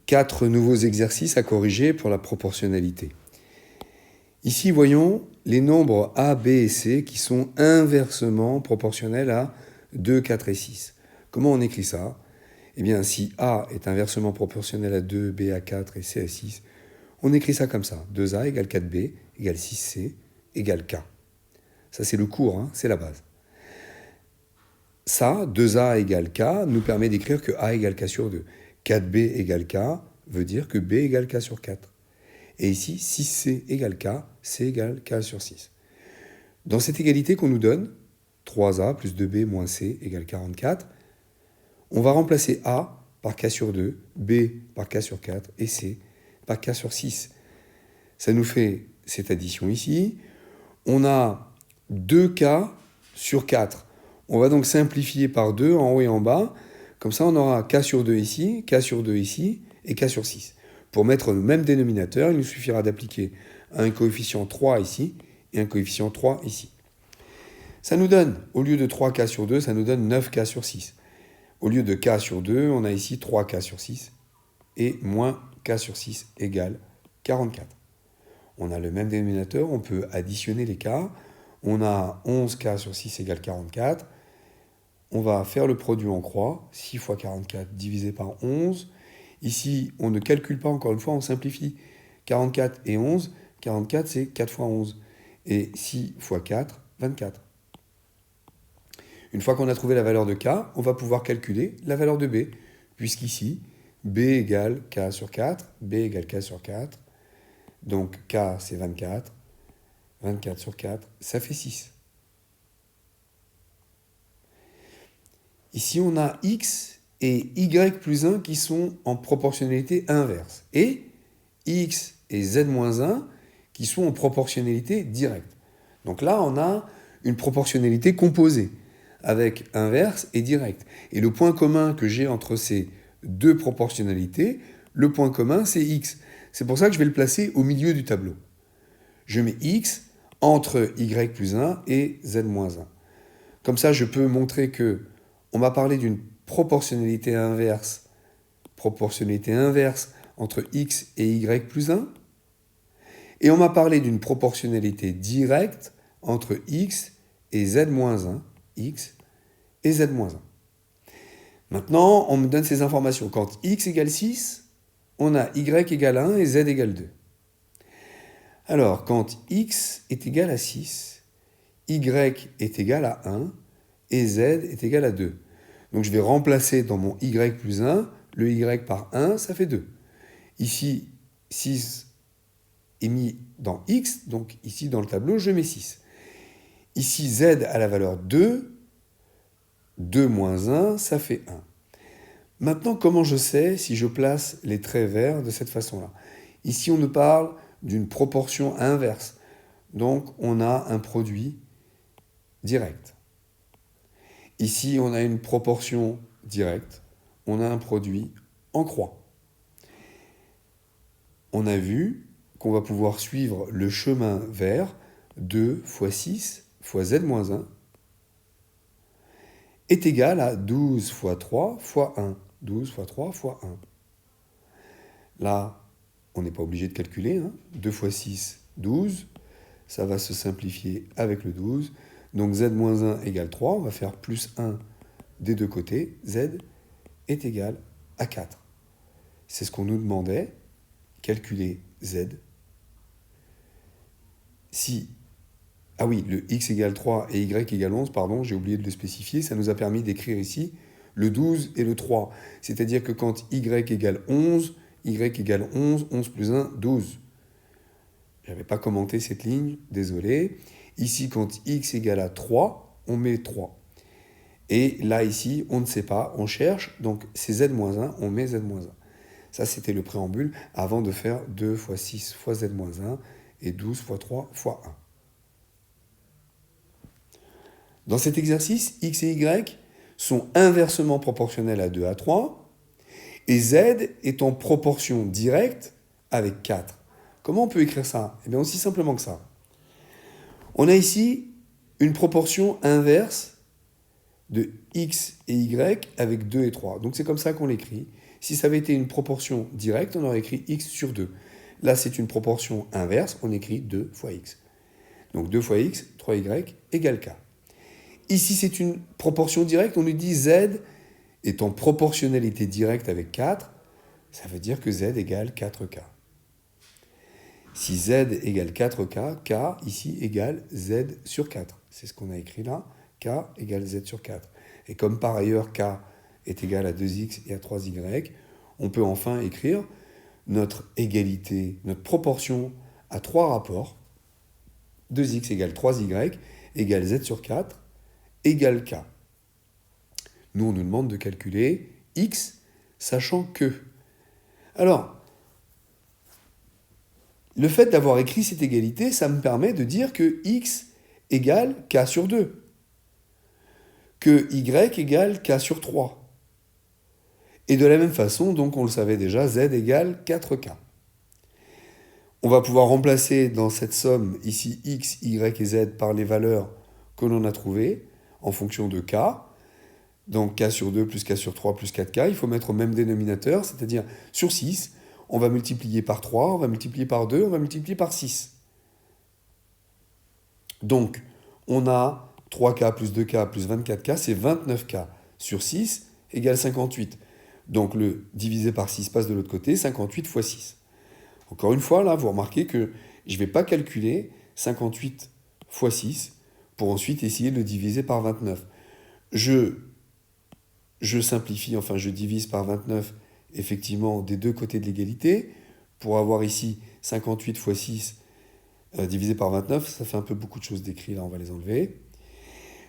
4 nouveaux exercices à corriger pour la proportionnalité. Ici, voyons les nombres a, b et c qui sont inversement proportionnels à 2, 4 et 6. Comment on écrit ça? Eh bien, si a est inversement proportionnel à 2, b à 4 et c à 6, on écrit ça comme ça. 2a égale 4b égale 6c égale k. Ça, c'est le cours, hein, c'est la base. Ça, 2a égale k, nous permet d'écrire que a égale k sur 2. 4b égale k veut dire que b égale k sur 4. Et ici, 6c égale k, c égale k sur 6. Dans cette égalité qu'on nous donne, 3a plus 2b moins c égale 44, on va remplacer a par k sur 2, b par k sur 4 et c par k sur 6. Ça nous fait cette addition ici. On a 2k sur 4. On va donc simplifier par 2 en haut et en bas. Comme ça, on aura k sur 2 ici, k sur 2 ici et k sur 6. Pour mettre le même dénominateur, il nous suffira d'appliquer un coefficient 3 ici et un coefficient 3 ici. Ça nous donne, au lieu de 3k sur 2, ça nous donne 9k sur 6. Au lieu de k sur 2, on a ici 3k sur 6 et moins k sur 6 égale 44. On a le même dénominateur, on peut additionner les k. On a 11k sur 6 égale 44. On va faire le produit en croix, 6 fois 44 divisé par 11. Ici, on ne calcule pas, encore une fois, on simplifie. 44 et 11, 44 c'est 4 fois 11. Et 6 fois 4, 24. Une fois qu'on a trouvé la valeur de k, on va pouvoir calculer la valeur de b, puisqu'ici, b égale k sur 4, b égale k sur 4. Donc k c'est 24, 24 sur 4, ça fait 6. Ici, on a x et y plus 1 qui sont en proportionnalité inverse. Et x et z moins 1 qui sont en proportionnalité directe. Donc là, on a une proportionnalité composée avec inverse et direct. Et le point commun que j'ai entre ces deux proportionnalités, le point commun, c'est x. C'est pour ça que je vais le placer au milieu du tableau. Je mets x entre y plus 1 et z moins 1. Comme ça, je peux montrer que on m'a parlé d'une proportionnalité inverse entre x et y plus 1. Et on m'a parlé d'une proportionnalité directe entre x et z moins 1, x et z moins 1. Maintenant, on me donne ces informations. Quand x égale 6, on a y égale 1 et z égale 2. Alors, quand x est égal à 6, y est égal à 1 et z est égal à 2. Donc je vais remplacer dans mon y plus 1, le y par 1, ça fait 2. Ici, 6 est mis dans x, donc ici dans le tableau, je mets 6. Ici, z a la valeur 2, 2 moins 1, ça fait 1. Maintenant, comment je sais si je place les traits verts de cette façon-là? Ici, on nous parle d'une proportion inverse. Donc, on a un produit direct. Ici, on a une proportion directe. On a un produit en croix. On a vu qu'on va pouvoir suivre le chemin vert 2 fois 6 fois z moins 1 est égal à 12 fois 3 fois 1. 12 fois 3 fois 1. Là, on n'est pas obligé de calculer. 2 fois 6, 12. Ça va se simplifier avec le 12. Donc z moins 1 égale 3. On va faire plus 1 des deux côtés. Z est égal à 4. C'est ce qu'on nous demandait. Calculer z. Si, ah oui, le x égale 3 et y égale 11, pardon, j'ai oublié de le spécifier. Ça nous a permis d'écrire ici le 12 et le 3. C'est-à-dire que quand y égale 11, y égale 11, 11 plus 1, 12. Je n'avais pas commenté cette ligne, désolé. Ici, quand x égale à 3, on met 3. Et là, ici, on ne sait pas, on cherche, donc c'est z-1, on met z-1. Ça, c'était le préambule avant de faire 2 fois 6 fois z-1 et 12 fois 3 fois 1. Dans cet exercice, x et y sont inversement proportionnels à 2 à 3, et z est en proportion directe avec 4. Comment on peut écrire ça? Eh bien, aussi simplement que ça. On a ici une proportion inverse de x et y avec 2 et 3. Donc c'est comme ça qu'on l'écrit. Si ça avait été une proportion directe, on aurait écrit x sur 2. Là, c'est une proportion inverse, on écrit 2 fois x. Donc 2 fois x, 3y égale k. Ici, c'est une proportion directe, on nous dit z est en proportionnalité directe avec 4, ça veut dire que z égale 4k. Si z égale 4k, k ici égale z sur 4. C'est ce qu'on a écrit là, k égale z sur 4. Et comme par ailleurs k est égal à 2x et à 3y, on peut enfin écrire notre égalité, notre proportion à 3 rapports, 2x égale 3y égale z sur 4 égale k. Nous, on nous demande de calculer x, sachant que. Alors, le fait d'avoir écrit cette égalité, ça me permet de dire que x égale k sur 2, que y égale k sur 3. Et de la même façon, donc on le savait déjà, z égale 4k. On va pouvoir remplacer dans cette somme ici x, y et z par les valeurs que l'on a trouvées en fonction de k. Donc k sur 2 plus k sur 3 plus 4k, il faut mettre au même dénominateur, c'est-à-dire sur 6, on va multiplier par 3, on va multiplier par 2, on va multiplier par 6. Donc, on a 3k plus 2k plus 24k, c'est 29k sur 6 égale 58. Donc, le divisé par 6 passe de l'autre côté, 58 fois 6. Encore une fois, là, vous remarquez que je ne vais pas calculer 58 fois 6 pour ensuite essayer de le diviser par 29. Je simplifie, enfin je divise par 29 effectivement des deux côtés de l'égalité. Pour avoir ici 58 fois 6 divisé par 29, ça fait un peu beaucoup de choses d'écrit, là on va les enlever.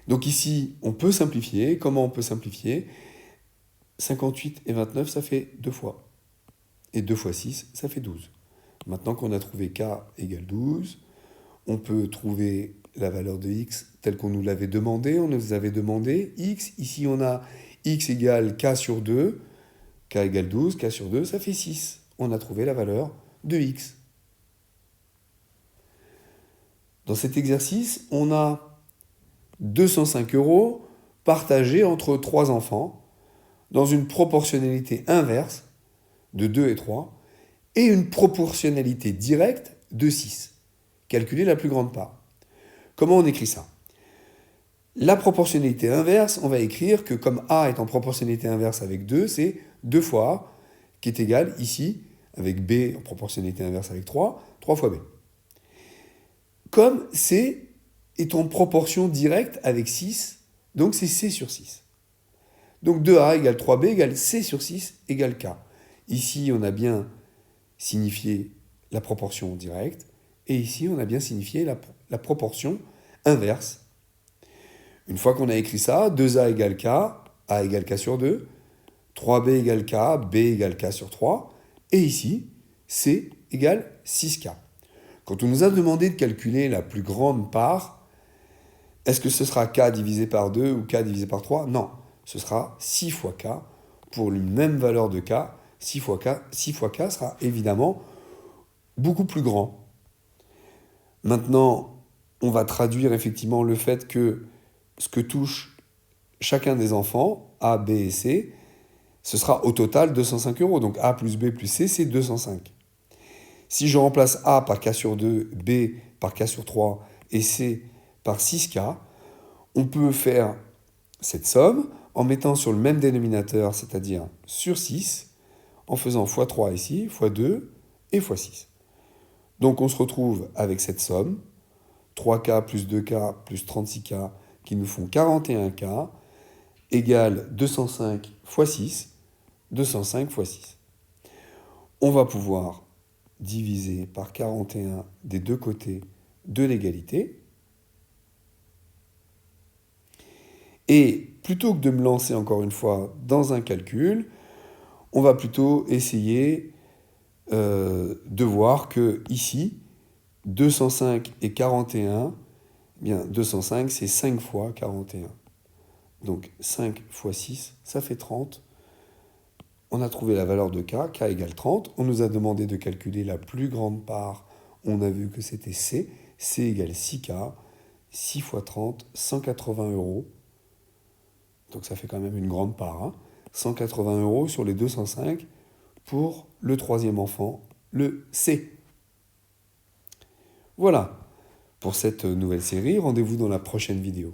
Donc ici, on peut simplifier. Comment on peut simplifier ? 58 et 29, ça fait 2 fois. Et 2 fois 6, ça fait 12. Maintenant qu'on a trouvé k égale 12, on peut trouver la valeur de x telle qu'on nous l'avait demandé. On nous avait demandé x. Ici, on a x égale k sur 2. K égale 12, k sur 2, ça fait 6. On a trouvé la valeur de x. Dans cet exercice, on a 205 € partagés entre 3 enfants dans une proportionnalité inverse de 2 et 3 et une proportionnalité directe de 6. Calculer la plus grande part. Comment on écrit ça ? La proportionnalité inverse, on va écrire que comme A est en proportionnalité inverse avec 2, c'est 2 fois A, qui est égal ici, avec B en proportionnalité inverse avec 3, 3 fois B. Comme C est en proportion directe avec 6, donc c'est C sur 6. Donc 2A égale 3B égale C sur 6 égale K. Ici, on a bien signifié la proportion directe, et ici, on a bien signifié la proportion inverse. Une fois qu'on a écrit ça, 2A égale K, A égale K sur 2, 3B égale K, B égale K sur 3, et ici, C égale 6K. Quand on nous a demandé de calculer la plus grande part, est-ce que ce sera K divisé par 2 ou K divisé par 3 ? Non, ce sera 6 fois K pour une même valeur de K. 6 fois K sera évidemment beaucoup plus grand. Maintenant, on va traduire effectivement le fait que ce que touche chacun des enfants, A, B et C, ce sera au total 205 €. Donc A plus B plus C, c'est 205. Si je remplace A par K sur 2, B par K sur 3 et C par 6K, on peut faire cette somme en mettant sur le même dénominateur, c'est-à-dire sur 6, en faisant x3 ici, x2 et x6. Donc on se retrouve avec cette somme, 3K plus 2K plus 36K, qui nous font 41K, égale 205 fois 6, 205 fois 6. On va pouvoir diviser par 41 des deux côtés de l'égalité. Et plutôt que de me lancer encore une fois dans un calcul, on va plutôt essayer de voir que ici, 205 et 41, eh bien 205 c'est 5 fois 41. Donc 5 fois 6, ça fait 30. On a trouvé la valeur de K, K égale 30. On nous a demandé de calculer la plus grande part. On a vu que c'était C. C égale 6K. 6 fois 30, 180 €. Donc ça fait quand même une grande part. Hein. 180 € sur les 205 pour le troisième enfant, le C. Voilà pour cette nouvelle série. Rendez-vous dans la prochaine vidéo.